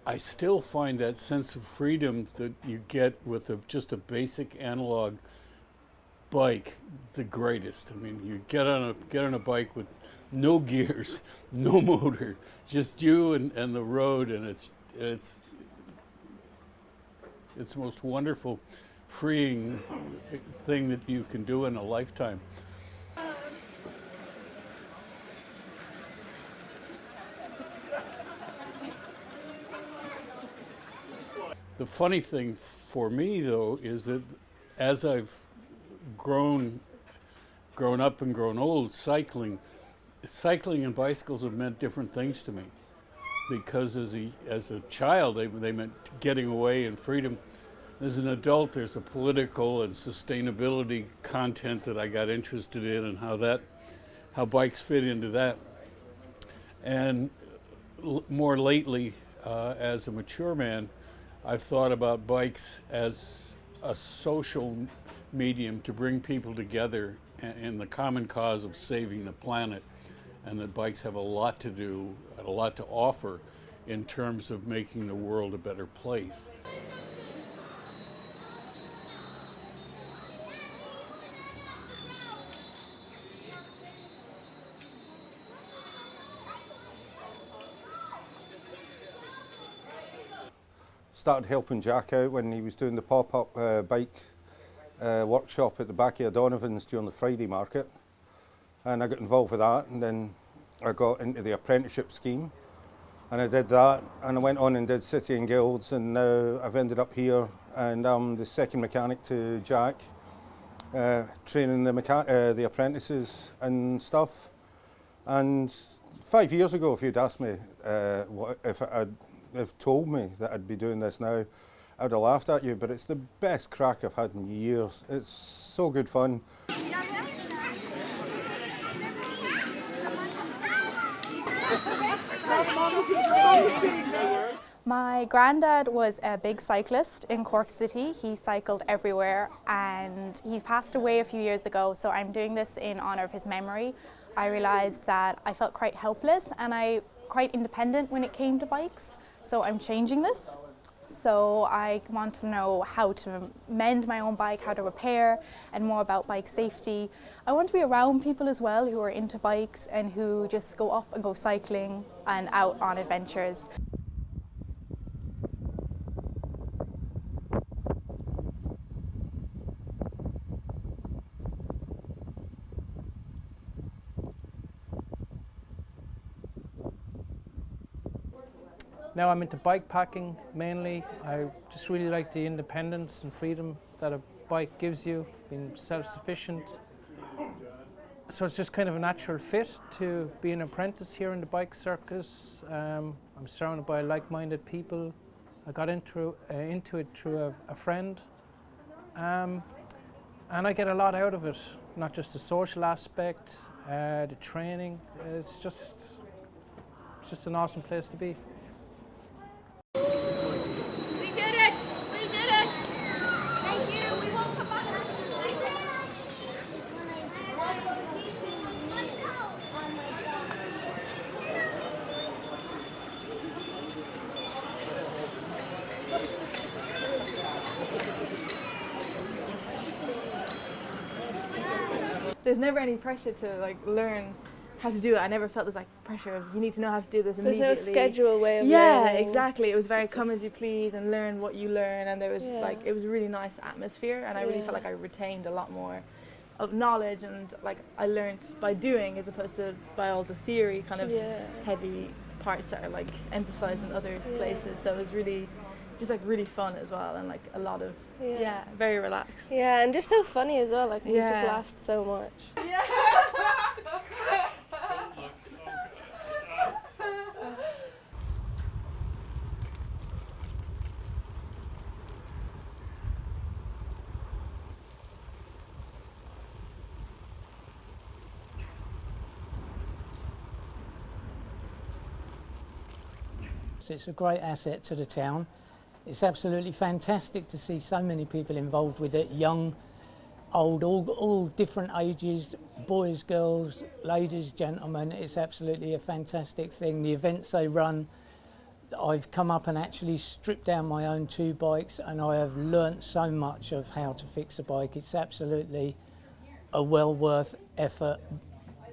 I still find that sense of freedom that you get with just a basic analog bike the greatest. I mean, you get on a bike with no gears, no motor, just you and the road, and it's the most wonderful, freeing thing that you can do in a lifetime. The funny thing for me, though, is that as I've grown up and grown old, cycling and bicycles have meant different things to me. Because as a child, they meant getting away and freedom. As an adult, there's a political and sustainability content that I got interested in, and how bikes fit into that. And more lately, as a mature man, I've thought about bikes as a social medium to bring people together in the common cause of saving the planet, and that bikes have a lot to do, a lot to offer in terms of making the world a better place. Started helping Jack out when he was doing the pop-up bike workshop at the back of O'Donovan's during the Friday market, and I got involved with that, and then I got into the apprenticeship scheme, and I did that, and I went on and did City and Guilds, and now I've ended up here, and I'm the second mechanic to Jack, training the apprentices and stuff. And 5 years ago, if you'd asked me if I'd have told me that I'd be doing this now, I would have laughed at you, but it's the best crack I've had in years. It's so good fun. My granddad was a big cyclist in Cork City. He cycled everywhere, and he's passed away a few years ago, so I'm doing this in honour of his memory. I realised that I felt quite helpless and quite independent when it came to bikes, so I'm changing this. So I want to know how to mend my own bike, how to repair, and more about bike safety. I want to be around people as well who are into bikes and who just go up and go cycling and out on adventures. Now I'm into bike packing mainly. I just really like the independence and freedom that a bike gives you, being self-sufficient. So it's just kind of a natural fit to be an apprentice here in the Bike Circus. I'm surrounded by like-minded people. I got into it through a friend. And I get a lot out of it, not just the social aspect, the training. It's just an awesome place to be. There's never any pressure to learn how to do it. I never felt this pressure of you need to know how to do this immediately. There's no schedule way of learning. Yeah, exactly. It was very come as you please and learn what you learn, and there was it was a really nice atmosphere, and I really felt like I retained a lot more of knowledge, and I learned by doing as opposed to by all the theory kind of heavy parts that are emphasized in other places. So it was really just really fun as well, and a lot of very relaxed. Yeah, and just so funny as well. We just laughed so much. Yeah. It's a great asset to the town. It's absolutely fantastic to see so many people involved with it, young, old, all different ages, boys, girls, ladies, gentlemen. It's absolutely a fantastic thing. The events they run, I've come up and actually stripped down my own 2 bikes, and I have learnt so much of how to fix a bike. It's absolutely a well worth effort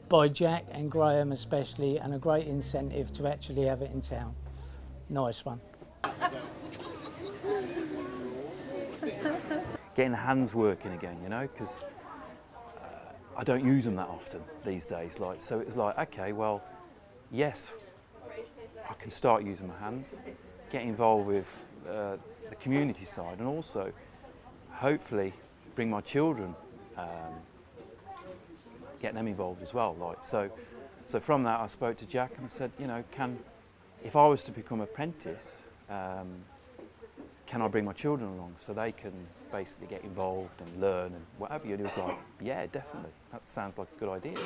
by Jack and Graham especially, and a great incentive to actually have it in town. Nice one. Getting the hands working again, you know, because I don't use them that often these days. Like, so it was like, okay, well, yes, I can start using my hands, get involved with the community side, and also hopefully bring my children, get them involved as well. Like, so from that, I spoke to Jack and I said, you know, if I was to become an apprentice, can I bring my children along so they can basically get involved and learn and whatever? And he was like, yeah, definitely. That sounds like a good idea.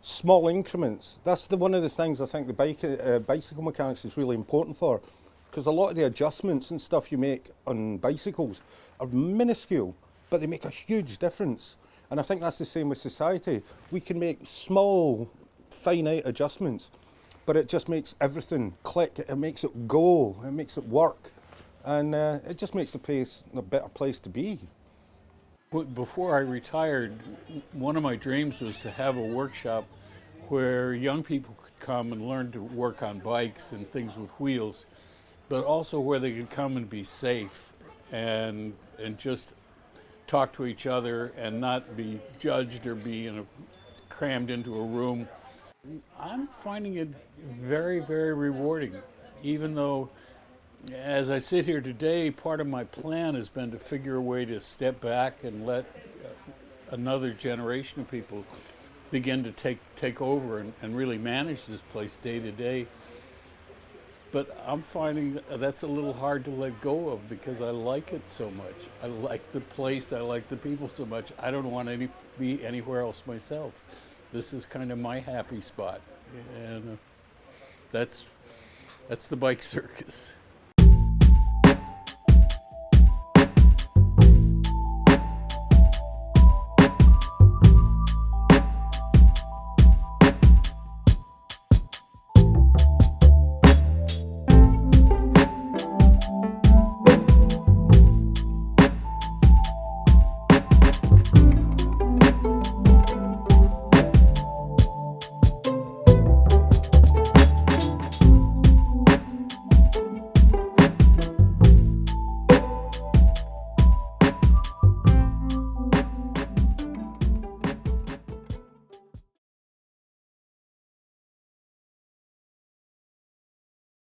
Small increments. That's one of the things I think the bicycle mechanics is really important for, because a lot of the adjustments and stuff you make on bicycles are minuscule, but they make a huge difference. And I think that's the same with society. We can make small, finite adjustments, but it just makes everything click. It makes it go. It makes it work. And it just makes the place a better place to be. Before I retired, one of my dreams was to have a workshop where young people could come and learn to work on bikes and things with wheels, but also where they could come and be safe and just talk to each other and not be judged or be crammed into a room. I'm finding it very, very rewarding, even though as I sit here today, part of my plan has been to figure a way to step back and let another generation of people begin to take over and really manage this place day to day. But I'm finding that's a little hard to let go of because I like it so much. I like the place, I like the people so much. I don't want to be anywhere else myself. This is kind of my happy spot. And that's the Bike Circus.